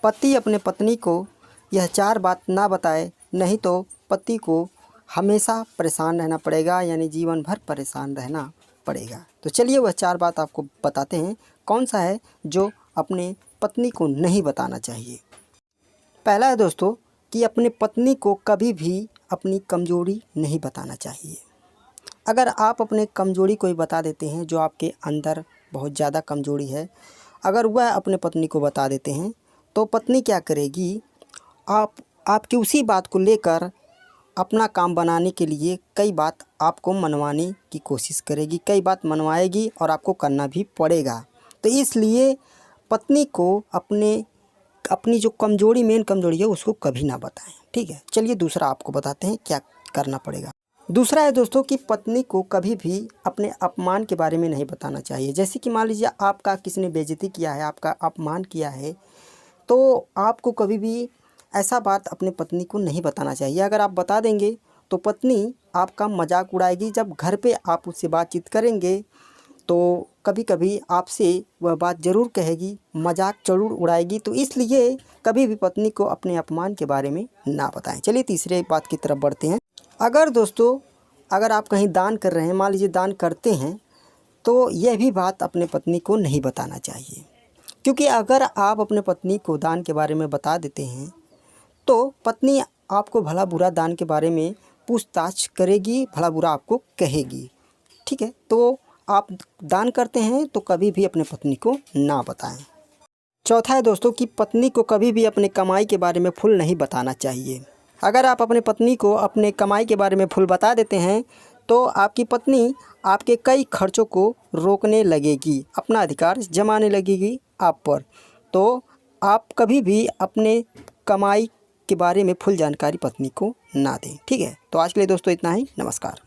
पति अपने पत्नी को यह 4 बात ना बताए, नहीं तो पति को हमेशा परेशान रहना पड़ेगा, यानी जीवन भर परेशान रहना पड़ेगा। तो चलिए वह 4 बात आपको बताते हैं कौन सा है जो अपने पत्नी को नहीं बताना चाहिए। पहला है दोस्तों कि अपने पत्नी को कभी भी अपनी कमज़ोरी नहीं बताना चाहिए। अगर आप अपने कमज़ोरी कोई बता देते हैं, जो आपके अंदर बहुत ज़्यादा कमज़ोरी है, अगर वह अपने पत्नी को बता देते हैं तो पत्नी क्या करेगी, आपकी उसी बात को लेकर अपना काम बनाने के लिए कई बात आपको मनवाने की कोशिश करेगी, कई बात मनवाएगी और आपको करना भी पड़ेगा। तो इसलिए पत्नी को अपनी जो कमज़ोरी, मेन कमज़ोरी है, उसको कभी ना बताएं। ठीक है, चलिए दूसरा आपको बताते हैं क्या करना पड़ेगा। दूसरा है दोस्तों कि पत्नी को कभी भी अपने अपमान के बारे में नहीं बताना चाहिए। जैसे कि मान लीजिए आपका किसी ने बेइज्जती किया है, आपका अपमान किया है, तो आपको कभी भी ऐसा बात अपने पत्नी को नहीं बताना चाहिए। अगर आप बता देंगे तो पत्नी आपका मजाक उड़ाएगी। जब घर पे आप उससे बातचीत करेंगे तो कभी कभी आपसे वह बात ज़रूर कहेगी, मजाक ज़रूर उड़ाएगी। तो इसलिए कभी भी पत्नी को अपने अपमान के बारे में ना बताएं। चलिए तीसरे बात की तरफ बढ़ते हैं। अगर आप कहीं दान कर रहे हैं, मान लीजिए दान करते हैं, तो यह भी बात अपने पत्नी को नहीं बताना चाहिए। क्योंकि अगर आप अपने पत्नी को दान के बारे में बता देते हैं तो पत्नी आपको भला बुरा दान के बारे में पूछताछ करेगी, भला बुरा आपको कहेगी। ठीक है, तो आप दान करते हैं तो कभी भी अपने पत्नी को ना बताएं। चौथा है दोस्तों कि पत्नी को कभी भी अपने कमाई के बारे में फुल नहीं बताना चाहिए। अगर आप अपने पत्नी को अपने कमाई के बारे में फुल बता देते हैं तो आपकी पत्नी आपके कई खर्चों को रोकने लगेगी, अपना अधिकार जमाने लगेगी आप पर। तो आप कभी भी अपने कमाई के बारे में फुल जानकारी पत्नी को ना दें। ठीक है, तो आज के लिए दोस्तों इतना ही। नमस्कार।